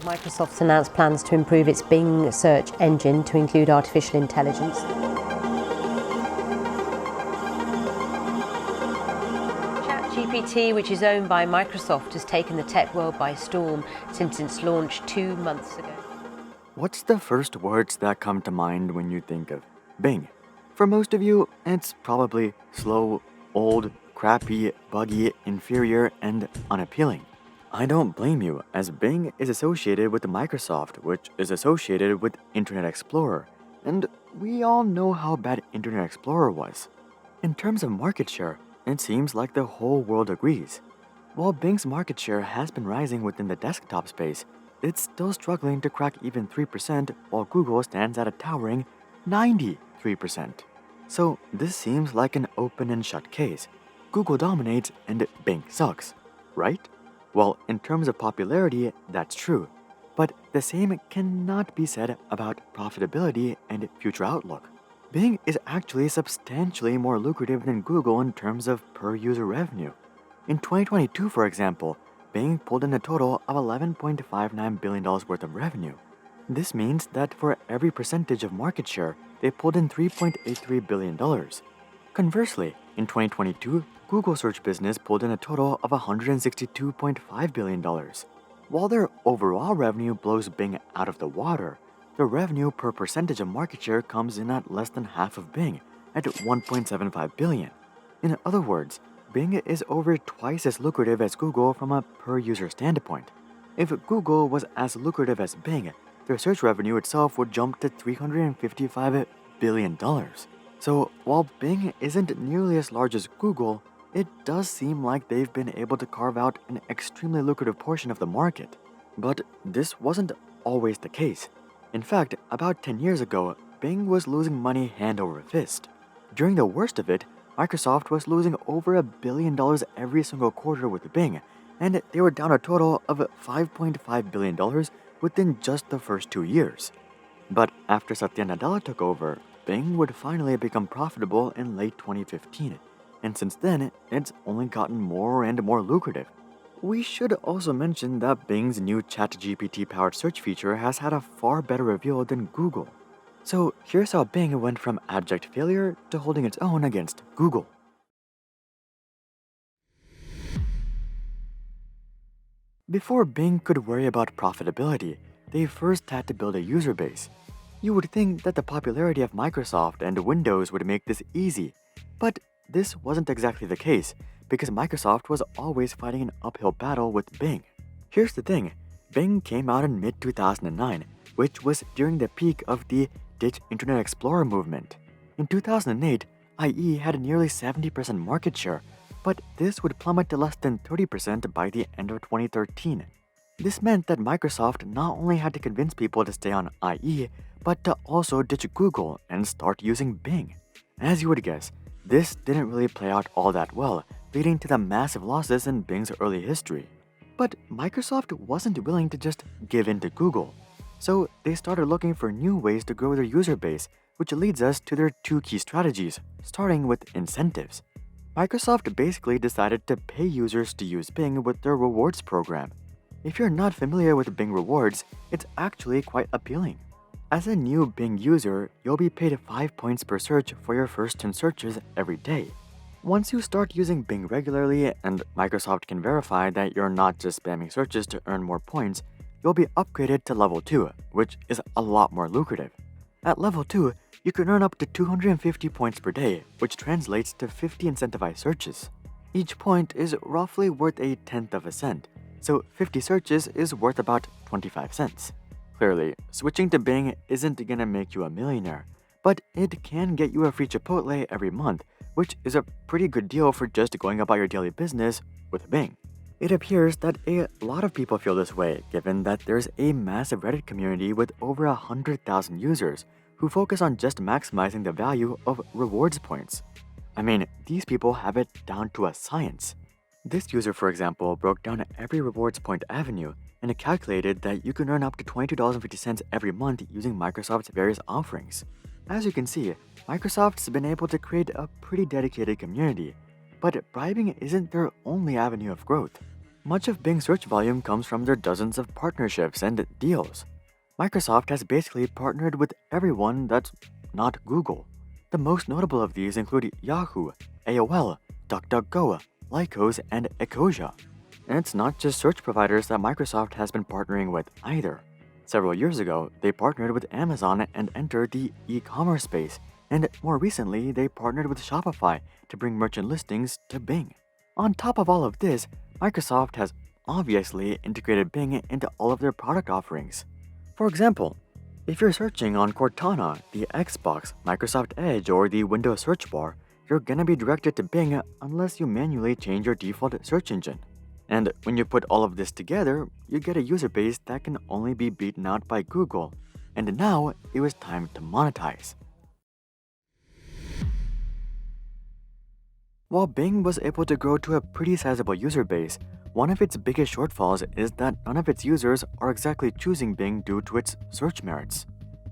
Microsoft's announced plans to improve its Bing search engine to include artificial intelligence. ChatGPT, which is owned by Microsoft, has taken the tech world by storm since its launch 2 months ago. What's the first words that come to mind when you think of Bing? For most of you, it's probably slow, old, crappy, buggy, inferior, and unappealing. I don't blame you, as Bing is associated with Microsoft, which is associated with Internet Explorer, and we all know how bad Internet Explorer was. In terms of market share, it seems like the whole world agrees. While Bing's market share has been rising within the desktop space, it's still struggling to crack even 3%, while Google stands at a towering 93%. So this seems like an open and shut case. Google dominates and Bing sucks, right? Well, in terms of popularity, that's true, but the same cannot be said about profitability and future outlook. Bing is actually substantially more lucrative than Google in terms of per-user revenue. In 2022, for example, Bing pulled in a total of $11.59 billion worth of revenue. This means that for every percentage of market share, they pulled in $3.83 billion. Conversely, in 2022, Google search business pulled in a total of $162.5 billion. While their overall revenue blows Bing out of the water, the revenue per percentage of market share comes in at less than half of Bing, at $1.75 billion. In other words, Bing is over twice as lucrative as Google from a per-user standpoint. If Google was as lucrative as Bing, their search revenue itself would jump to $355 billion. So while Bing isn't nearly as large as Google, it does seem like they've been able to carve out an extremely lucrative portion of the market. But this wasn't always the case. In fact, about 10 years ago, Bing was losing money hand over fist. During the worst of it, Microsoft was losing over $1 billion every single quarter with Bing, and they were down a total of $5.5 billion within just the first 2 years. But after Satya Nadella took over, Bing would finally become profitable in late 2015, and since then, it's only gotten more and more lucrative. We should also mention that Bing's new ChatGPT-powered search feature has had a far better reveal than Google. So here's how Bing went from abject failure to holding its own against Google. Before Bing could worry about profitability, they first had to build a user base. You would think that the popularity of Microsoft and Windows would make this easy, but this wasn't exactly the case, because Microsoft was always fighting an uphill battle with Bing. Here's the thing, Bing came out in mid-2009, which was during the peak of the Ditch Internet Explorer movement. In 2008, IE had nearly 70% market share, but this would plummet to less than 30% by the end of 2013. This meant that Microsoft not only had to convince people to stay on IE, but to also ditch Google and start using Bing. As you would guess, this didn't really play out all that well, leading to the massive losses in Bing's early history. But Microsoft wasn't willing to just give in to Google, so they started looking for new ways to grow their user base, which leads us to their 2 key strategies, starting with incentives. Microsoft basically decided to pay users to use Bing with their rewards program. If you're not familiar with Bing Rewards, it's actually quite appealing. As a new Bing user, you'll be paid 5 points per search for your first 10 searches every day. Once you start using Bing regularly and Microsoft can verify that you're not just spamming searches to earn more points, you'll be upgraded to level 2, which is a lot more lucrative. At level 2, you can earn up to 250 points per day, which translates to 50 incentivized searches. Each point is roughly worth a tenth of a cent, so 50 searches is worth about 25 cents. Clearly, switching to Bing isn't gonna make you a millionaire, but it can get you a free Chipotle every month, which is a pretty good deal for just going about your daily business with Bing. It appears that a lot of people feel this way, given that there's a massive Reddit community with over 100,000 users who focus on just maximizing the value of rewards points. I mean, these people have it down to a science. This user, for example, broke down every rewards point avenue and it calculated that you can earn up to $22.50 every month using Microsoft's various offerings. As you can see, Microsoft's been able to create a pretty dedicated community, but bribing isn't their only avenue of growth. Much of Bing's search volume comes from their dozens of partnerships and deals. Microsoft has basically partnered with everyone that's not Google. The most notable of these include Yahoo, AOL, DuckDuckGo, Lycos, and Ecosia. And it's not just search providers that Microsoft has been partnering with either. Several years ago, they partnered with Amazon and entered the e-commerce space, and more recently, they partnered with Shopify to bring merchant listings to Bing. On top of all of this, Microsoft has obviously integrated Bing into all of their product offerings. For example, if you're searching on Cortana, the Xbox, Microsoft Edge, or the Windows search bar, you're gonna be directed to Bing unless you manually change your default search engine. And when you put all of this together, you get a user base that can only be beaten out by Google. And now it was time to monetize. While Bing was able to grow to a pretty sizable user base, one of its biggest shortfalls is that none of its users are exactly choosing Bing due to its search merits.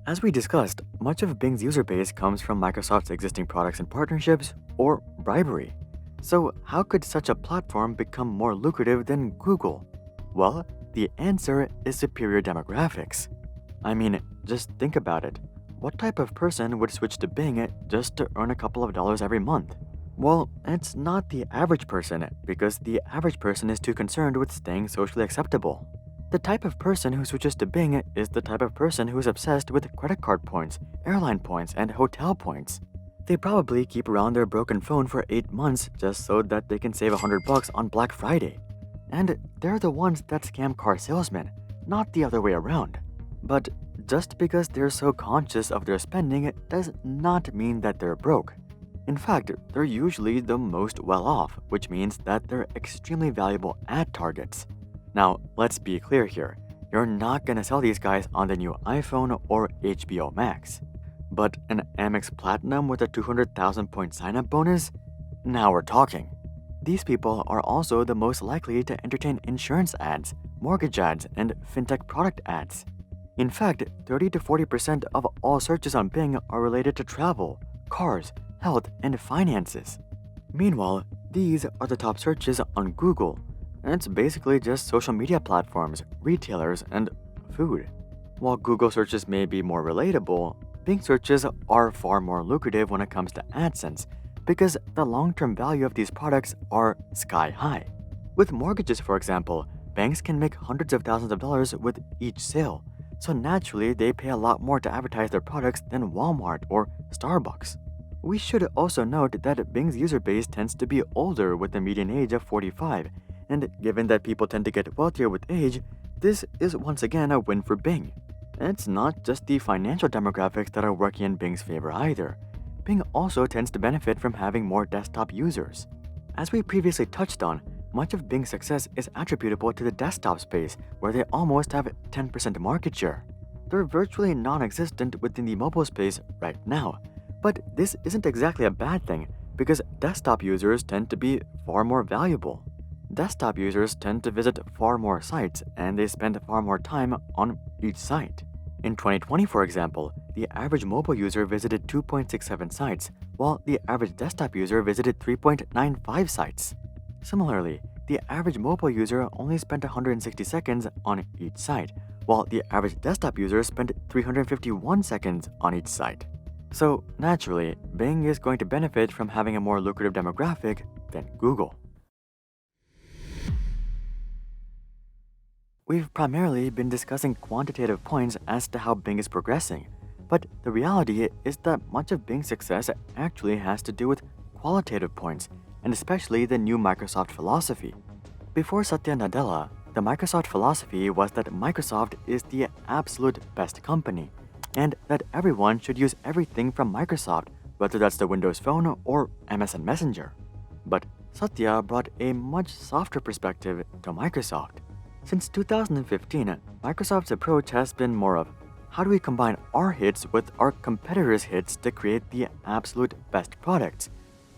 As we discussed, much of Bing's user base comes from Microsoft's existing products and partnerships, or bribery. So how could such a platform become more lucrative than Google? Well, the answer is superior demographics. I mean, just think about it. What type of person would switch to Bing just to earn a couple of dollars every month? Well, it's not the average person, because the average person is too concerned with staying socially acceptable. The type of person who switches to Bing is the type of person who is obsessed with credit card points, airline points, and hotel points. They probably keep around their broken phone for 8 months just so that they can save $100 on Black Friday. And they're the ones that scam car salesmen, not the other way around. But just because they're so conscious of their spending does not mean that they're broke. In fact, they're usually the most well-off, which means that they're extremely valuable ad targets. Now, let's be clear here. You're not gonna sell these guys on the new iPhone or HBO Max. But an Amex Platinum with a 200,000 point sign-up bonus? Now we're talking. These people are also the most likely to entertain insurance ads, mortgage ads, and fintech product ads. In fact, 30 to 40% of all searches on Bing are related to travel, cars, health, and finances. Meanwhile, these are the top searches on Google. It's basically just social media platforms, retailers, and food. While Google searches may be more relatable, Bing searches are far more lucrative when it comes to AdSense because the long-term value of these products are sky high. With mortgages, for example, banks can make hundreds of thousands of dollars with each sale, so naturally they pay a lot more to advertise their products than Walmart or Starbucks. We should also note that Bing's user base tends to be older with a median age of 45, and given that people tend to get wealthier with age, this is once again a win for Bing. It's not just the financial demographics that are working in Bing's favor either. Bing also tends to benefit from having more desktop users. As we previously touched on, much of Bing's success is attributable to the desktop space, where they almost have 10% market share. They're virtually non-existent within the mobile space right now. But this isn't exactly a bad thing, because desktop users tend to be far more valuable. Desktop users tend to visit far more sites, and they spend far more time on each site. In 2020, for example, the average mobile user visited 2.67 sites, while the average desktop user visited 3.95 sites. Similarly, the average mobile user only spent 160 seconds on each site, while the average desktop user spent 351 seconds on each site. So, naturally, Bing is going to benefit from having a more lucrative demographic than Google. We've primarily been discussing quantitative points as to how Bing is progressing, but the reality is that much of Bing's success actually has to do with qualitative points, and especially the new Microsoft philosophy. Before Satya Nadella, the Microsoft philosophy was that Microsoft is the absolute best company, and that everyone should use everything from Microsoft, whether that's the Windows Phone or MSN Messenger. But Satya brought a much softer perspective to Microsoft. Since 2015, Microsoft's approach has been more of, how do we combine our hits with our competitors' hits to create the absolute best products,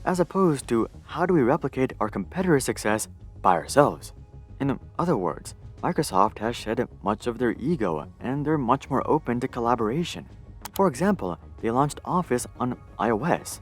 as opposed to how do we replicate our competitors' success by ourselves. In other words, Microsoft has shed much of their ego, and they're much more open to collaboration. For example, they launched Office on iOS.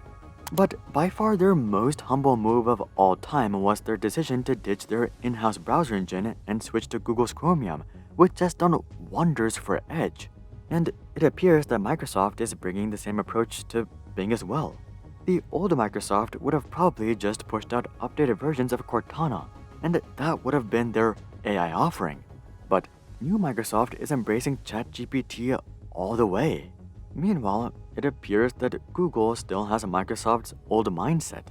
But by far their most humble move of all time was their decision to ditch their in-house browser engine and switch to Google's Chromium, which has done wonders for Edge. And it appears that Microsoft is bringing the same approach to Bing as well. The old Microsoft would have probably just pushed out updated versions of Cortana, and that would have been their AI offering. But new Microsoft is embracing ChatGPT all the way. Meanwhile, it appears that Google still has Microsoft's old mindset.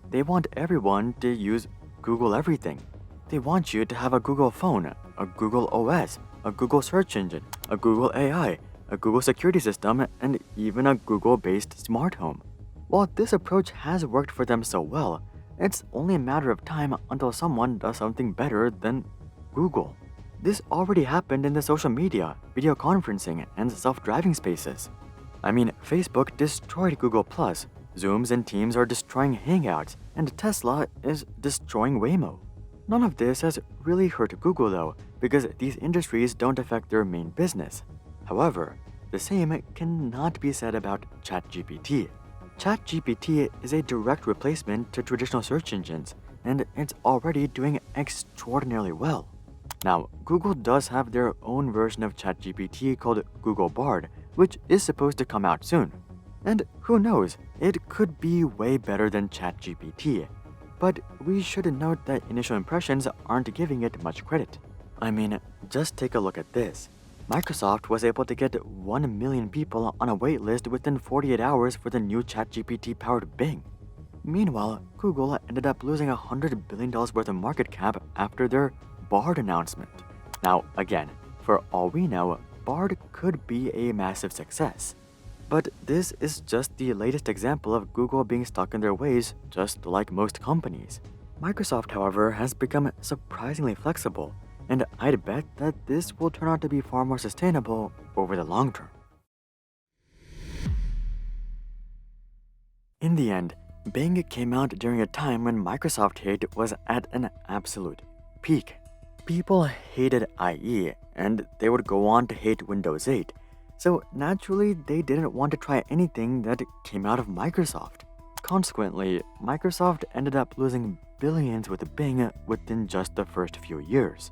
They want everyone to use Google everything. They want you to have a Google phone, a Google OS, a Google search engine, a Google AI, a Google security system, and even a Google-based smart home. While this approach has worked for them so well, it's only a matter of time until someone does something better than Google. This already happened in the social media, video conferencing, and self-driving spaces. I mean, Facebook destroyed Google+, Zooms and Teams are destroying Hangouts, and Tesla is destroying Waymo. None of this has really hurt Google though, because these industries don't affect their main business. However, the same cannot be said about ChatGPT. ChatGPT is a direct replacement to traditional search engines, and it's already doing extraordinarily well. Now, Google does have their own version of ChatGPT called Google Bard, which is supposed to come out soon. And who knows, it could be way better than ChatGPT. But we should note that initial impressions aren't giving it much credit. I mean, just take a look at this. Microsoft was able to get 1 million people on a waitlist within 48 hours for the new ChatGPT-powered Bing. Meanwhile, Google ended up losing $100 billion worth of market cap after their Bard announcement. Now, again, for all we know, Bard could be a massive success. But this is just the latest example of Google being stuck in their ways, just like most companies. Microsoft, however, has become surprisingly flexible, and I'd bet that this will turn out to be far more sustainable over the long term. In the end, Bing came out during a time when Microsoft hate was at an absolute peak. People hated IE, and they would go on to hate Windows 8, so naturally they didn't want to try anything that came out of Microsoft. Consequently, Microsoft ended up losing billions with Bing within just the first few years.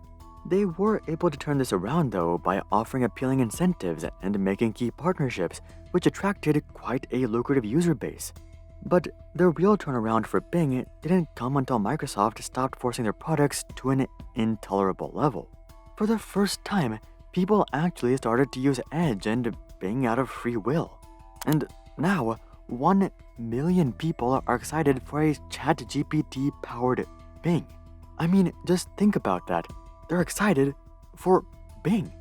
They were able to turn this around though by offering appealing incentives and making key partnerships, which attracted quite a lucrative user base. But the real turnaround for Bing didn't come until Microsoft stopped forcing their products to an intolerable level. For the first time, people actually started to use Edge and Bing out of free will. And now, 1 million people are excited for a ChatGPT-powered Bing. I mean, just think about that. They're excited for Bing.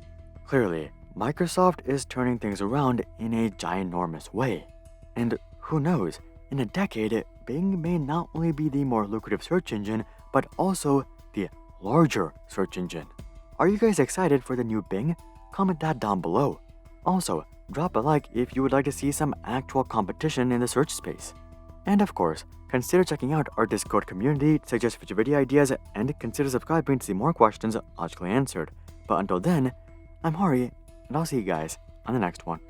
Clearly, Microsoft is turning things around in a ginormous way. And who knows, in a decade, Bing may not only be the more lucrative search engine, but also the larger search engine. Are you guys excited for the new Bing? Comment that down below. Also, drop a like if you would like to see some actual competition in the search space. And of course, consider checking out our Discord community to suggest future video ideas and consider subscribing to see more questions logically answered. But until then, I'm Hari, and I'll see you guys on the next one.